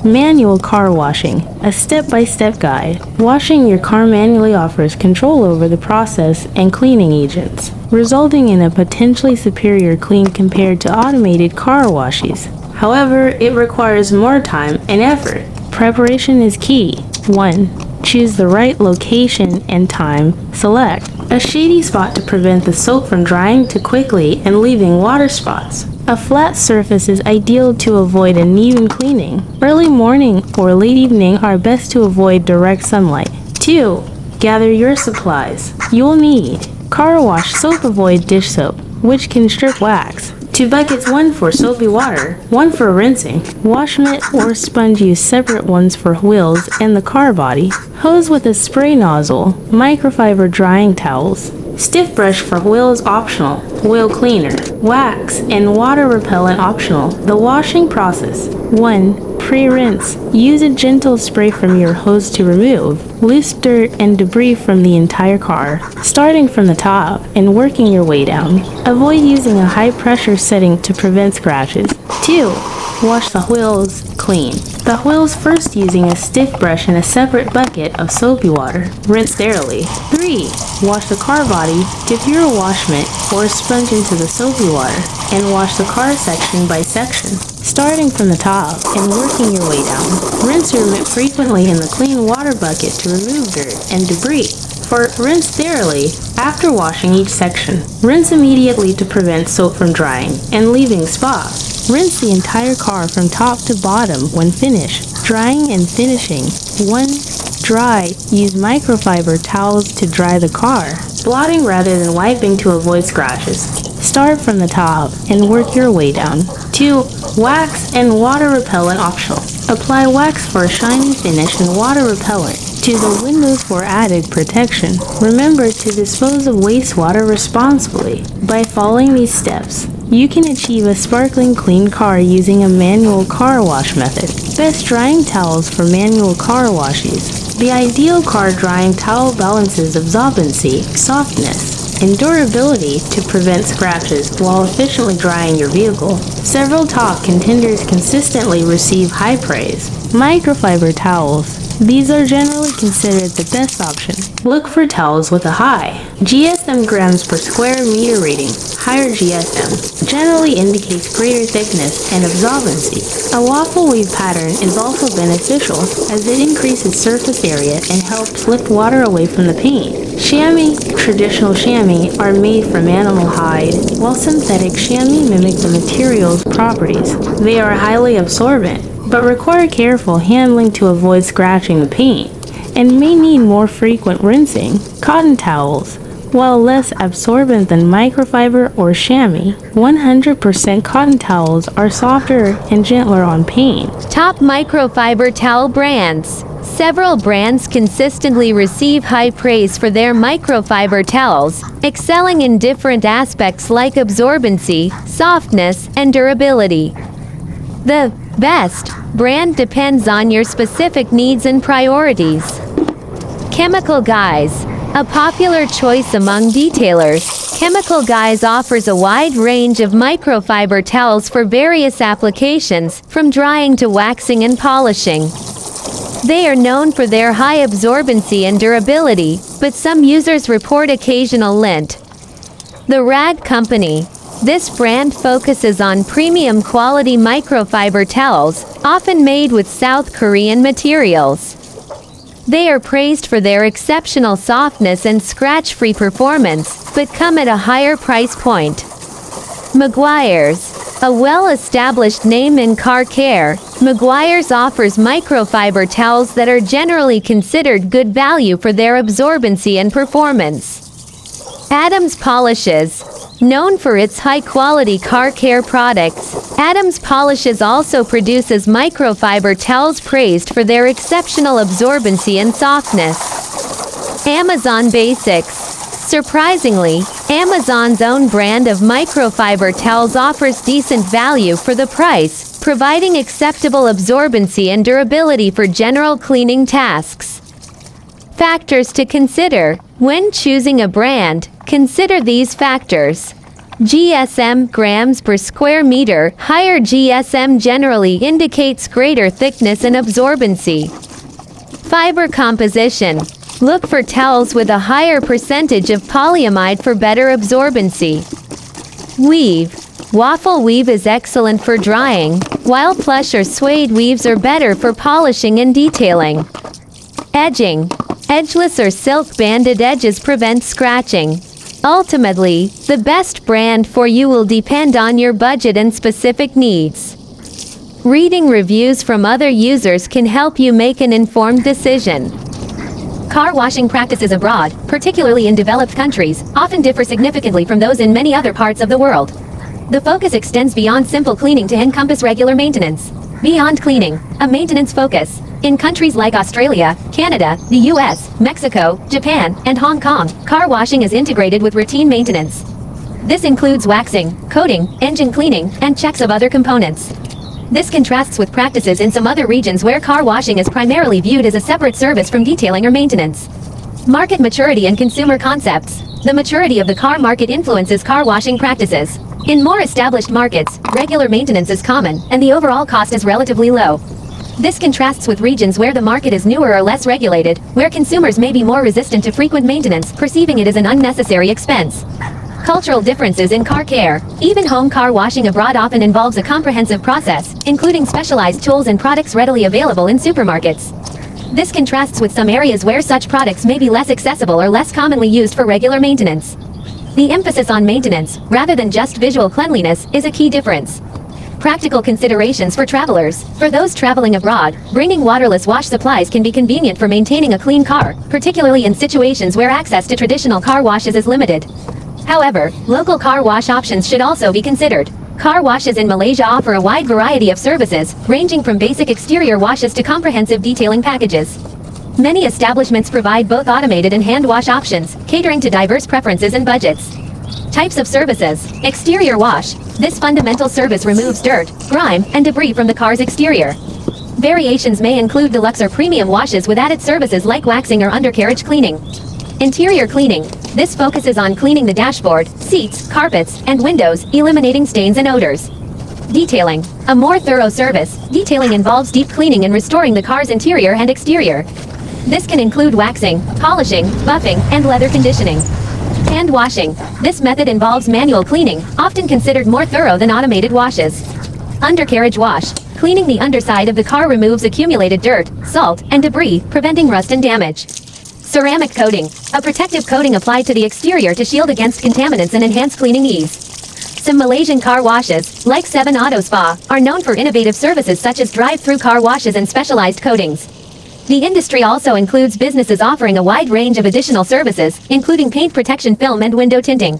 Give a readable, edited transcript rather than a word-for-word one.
Manual car washing, a step-by-step guide. Washing your car manually offers control over the process and cleaning agents, resulting in a potentially superior clean compared to automated car washes. However, it requires more time and effort. Preparation is key. 1. Choose the right location and time. Select a shady spot to prevent the soap from drying too quickly and leaving water spots. A flat surface is ideal to avoid uneven cleaning. Early morning or late evening are best to avoid direct sunlight. 2. Gather your supplies. You'll need car wash soap. Avoid dish soap, which can strip wax. 2 buckets, 1 for soapy water, 1 for rinsing. Wash mitt or sponge, use separate ones for wheels and the car body. Hose with a spray nozzle. Microfiber drying towels. Stiff brush for wheels optional. Wheel cleaner. Wax and water repellent optional. The washing process. 1. Pre-rinse. Use a gentle spray from your hose to remove loose dirt and debris from the entire car, starting from the top and working your way down. Avoid using a high-pressure setting to prevent scratches. 2. Wash the wheels clean. The wheels first using a stiff brush and a separate bucket of soapy water. Rinse thoroughly. 3. Wash the car body. Dip your wash mitt or sponge into the soapy water and wash the car section by section, starting from the top and working your way down. Rinse your mitt frequently in the clean water bucket to remove dirt and debris. Rinse thoroughly after washing each section. Rinse immediately to prevent soap from drying and leaving spots. Rinse the entire car from top to bottom when finished. Drying and finishing. 1. Dry. Use microfiber towels to dry the car, blotting rather than wiping to avoid scratches. Start from the top and work your way down. 2. Wax and water repellent optional. Apply wax for a shiny finish and water repellent to the windows for added protection. Remember to dispose of wastewater responsibly. By following these steps, you can achieve a sparkling clean car using a manual car wash method. Best drying towels for manual car washes. The ideal car drying towel balances absorbency, softness, and durability to prevent scratches while efficiently drying your vehicle. Several top contenders consistently receive high praise. Microfiber towels. These are generally considered the best option. Look for towels with a high GSM grams per square meter rating. Higher GSM generally indicates greater thickness and absorbency. A waffle weave pattern is also beneficial as it increases surface area and helps lift water away from the paint. Chamois. Traditional chamois are made from animal hide, while synthetic chamois mimic the material's properties. They are highly absorbent, but require careful handling to avoid scratching the paint, and may need more frequent rinsing. Cotton towels. While less absorbent than microfiber or chamois, 100% cotton towels are softer and gentler on paint. Top microfiber towel brands. Several brands consistently receive high praise for their microfiber towels, excelling in different aspects like absorbency, softness, and durability. The best brand depends on your specific needs and priorities. Chemical Guys. A popular choice among detailers, Chemical Guys offers a wide range of microfiber towels for various applications, from drying to waxing and polishing. They are known for their high absorbency and durability, but some users report occasional lint. The Rag Company. This brand focuses on premium quality microfiber towels, often made with South Korean materials. They are praised for their exceptional softness and scratch-free performance, but come at a higher price point. Meguiar's. A well-established name in car care, Meguiar's offers microfiber towels that are generally considered good value for their absorbency and performance. Adams Polishes. Known for its high-quality car care products, Adams Polishes also produces microfiber towels praised for their exceptional absorbency and softness. Amazon Basics. Surprisingly, Amazon's own brand of microfiber towels offers decent value for the price, providing acceptable absorbency and durability for general cleaning tasks. Factors to consider. When choosing a brand, consider these factors. GSM grams per square meter. Higher GSM generally indicates greater thickness and absorbency. Fiber composition. Look for towels with a higher percentage of polyamide for better absorbency. Weave. Waffle weave is excellent for drying, while plush or suede weaves are better for polishing and detailing. Edging. Edgeless or silk banded edges prevent scratching. Ultimately, the best brand for you will depend on your budget and specific needs. Reading reviews from other users can help you make an informed decision. Car washing practices abroad, particularly in developed countries, often differ significantly from those in many other parts of the world. The focus extends beyond simple cleaning to encompass regular maintenance. Beyond cleaning, a maintenance focus. In countries like Australia, Canada, the US, Mexico, Japan, and Hong Kong, car washing is integrated with routine maintenance. This includes waxing, coating, engine cleaning, and checks of other components. This contrasts with practices in some other regions where car washing is primarily viewed as a separate service from detailing or maintenance. Market maturity and consumer concepts. The maturity of the car market influences car washing practices. In more established markets, regular maintenance is common, and the overall cost is relatively low. This contrasts with regions where the market is newer or less regulated, where consumers may be more resistant to frequent maintenance, perceiving it as an unnecessary expense. Cultural differences in car care. Even home car washing abroad often involves a comprehensive process, including specialized tools and products readily available in supermarkets. This contrasts with some areas where such products may be less accessible or less commonly used for regular maintenance. The emphasis on maintenance, rather than just visual cleanliness, is a key difference. Practical considerations for travelers. For those traveling abroad, bringing waterless wash supplies can be convenient for maintaining a clean car, particularly in situations where access to traditional car washes is limited. However, local car wash options should also be considered. Car washes in Malaysia offer a wide variety of services, ranging from basic exterior washes to comprehensive detailing packages. Many establishments provide both automated and hand wash options, catering to diverse preferences and budgets. Types of services. Exterior wash. This fundamental service removes dirt, grime, and debris from the car's exterior. Variations may include deluxe or premium washes with added services like waxing or undercarriage cleaning. Interior cleaning. This focuses on cleaning the dashboard, seats, carpets, and windows, eliminating stains and odors. Detailing. A more thorough service. Detailing involves deep cleaning and restoring the car's interior and exterior. This can include waxing, polishing, buffing, and leather conditioning. Hand washing. This method involves manual cleaning, often considered more thorough than automated washes. Undercarriage wash. Cleaning the underside of the car removes accumulated dirt, salt, and debris, preventing rust and damage. Ceramic coating. A protective coating applied to the exterior to shield against contaminants and enhance cleaning ease. Some Malaysian car washes, like 7 Auto Spa, are known for innovative services such as drive-through car washes and specialized coatings. The industry also includes businesses offering a wide range of additional services, including paint protection film and window tinting.